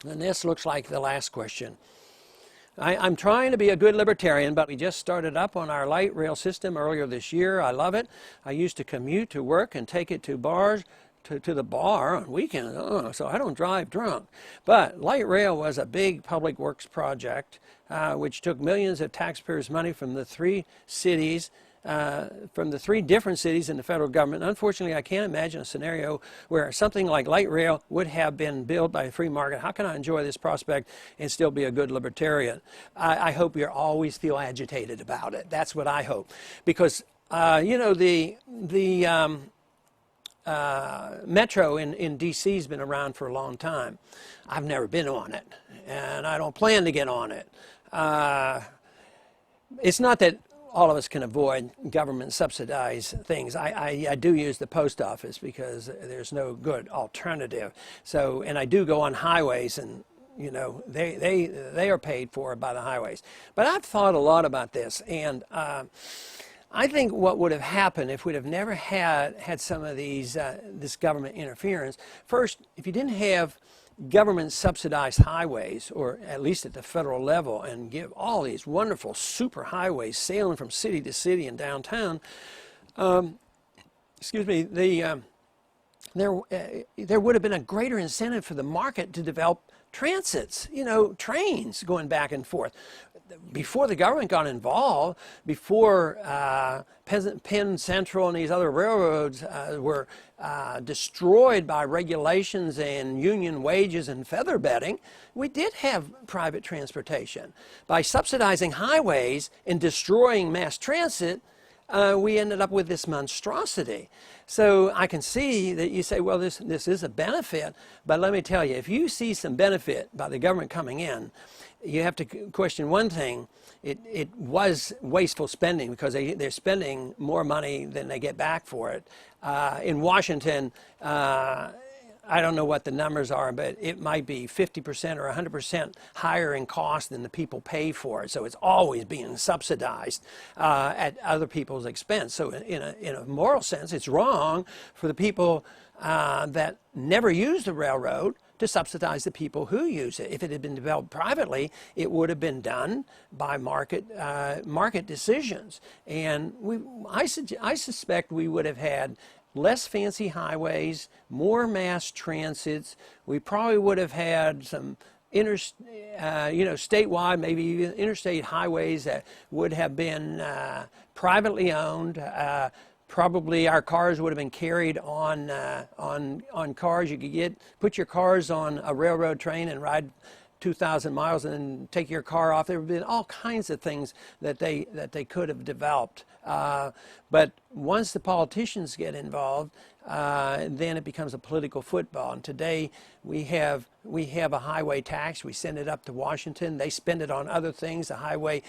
And this looks like the last question. I'm trying to be a good libertarian, but we just started up on our light rail system earlier this year. I love it. I used to commute to work and take it to bars, to the bar on weekends, so I don't drive drunk. But light rail was a big public works project which took millions of taxpayers' money from the three cities, from the three different cities in the federal government. Unfortunately, I can't imagine a scenario where something like light rail would have been built by a free market. How can I enjoy this prospect and still be a good libertarian? I hope you always feel agitated about it. That's what I hope. Because, you know, the Metro in D.C. has been around for a long time. I've never been on it, and I don't plan to get on it. It's not that all of us can avoid government subsidized things. I do use the post office because there's no good alternative. So, and I do go on highways, and you know, they are paid for by the highways. But I've thought a lot about this, and I think what would have happened if we'd have never had some of these this government interference. First, if you didn't have government subsidized highways, or at least at the federal level, and give all these wonderful super highways sailing from city to city and downtown, excuse me, there would have been a greater incentive for the market to develop transits, you know, trains going back and forth. Before the government got involved, before Penn Central and these other railroads were destroyed by regulations and union wages and feather bedding, we did have private transportation. By subsidizing highways and destroying mass transit, we ended up with this monstrosity. So I can see that you say, well, this is a benefit, but let me tell you, if you see some benefit by the government coming in, you have to question one thing. It was wasteful spending because they're spending more money than they get back for it. In Washington, I don't know what the numbers are, but it might be 50% or 100% higher in cost than the people pay for it. So it's always being subsidized at other people's expense. So in a moral sense, it's wrong for the people that never use the railroad to subsidize the people who use it. If it had been developed privately, it would have been done by market decisions. And I suspect we would have had less fancy highways, more mass transits. We probably would have had some statewide, maybe even interstate highways that would have been privately owned. Probably our cars would have been carried on cars. You could put your cars on a railroad train and ride 2,000 miles and then take your car off. There have been all kinds of things that they could have developed. But once the politicians get involved, then it becomes a political football. And today we have a highway tax. We send it up to Washington. They spend it on other things. The highway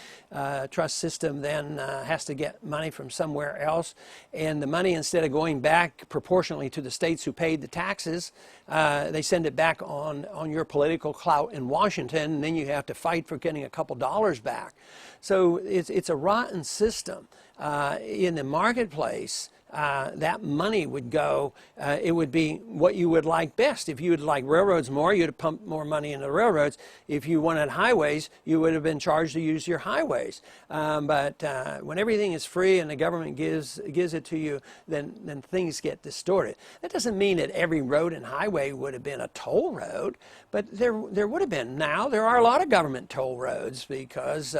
trust system then has to get money from somewhere else. And the money, instead of going back proportionally to the states who paid the taxes, they send it back on your political clout in Washington, and then you have to fight for getting a couple dollars back. So it's a rotten system. In the marketplace, that money would go, it would be what you would like best. If you would like railroads more, you'd have pumped more money into railroads. If you wanted highways, you would have been charged to use your highways. But when everything is free and the government gives it to you, then things get distorted. That doesn't mean that every road and highway would have been a toll road, but there would have been. Now there are a lot of government toll roads because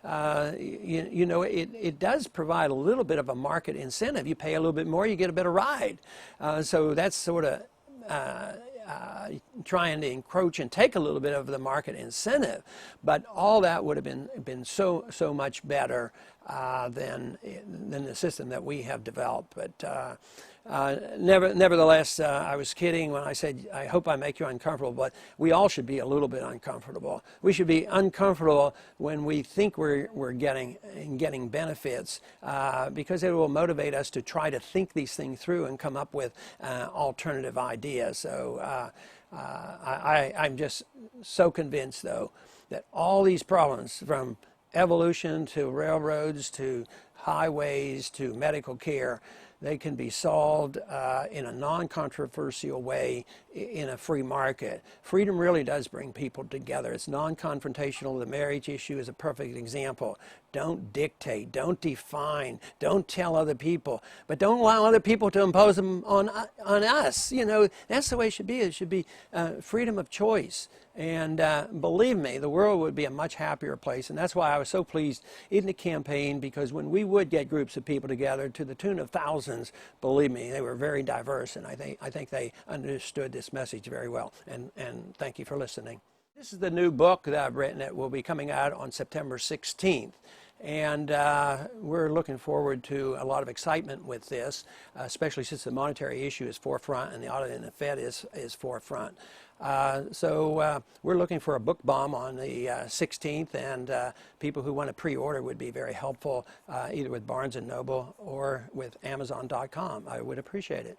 it does provide a little bit of a market incentive. You pay a little bit more, you get a better ride. So that's sort of trying to encroach and take a little bit of the market incentive. But all that would have been so much better than the system that we have developed. But nevertheless, I was kidding when I said, I hope I make you uncomfortable, but we all should be a little bit uncomfortable. We should be uncomfortable when we think we're getting benefits because it will motivate us to try to think these things through and come up with alternative ideas. So I'm just so convinced, though, that all these problems, from evolution to railroads to highways to medical care, they can be solved in a non-controversial way in a free market. Freedom really does bring people together. It's non-confrontational. The marriage issue is a perfect example. Don't dictate, don't define, don't tell other people, but don't allow other people to impose them on us. You know, that's the way it should be. It should be freedom of choice. And believe me, the world would be a much happier place. And that's why I was so pleased in the campaign, because when we would get groups of people together to the tune of thousands, believe me, they were very diverse. And I think they understood this message very well. And thank you for listening. This is the new book that I've written. It will be coming out on September 16th. And we're looking forward to a lot of excitement with this, especially since the monetary issue is forefront and the audit in the Fed is forefront. So we're looking for a book bomb on the 16th, and people who want to pre-order would be very helpful, either with Barnes & Noble or with Amazon.com. I would appreciate it.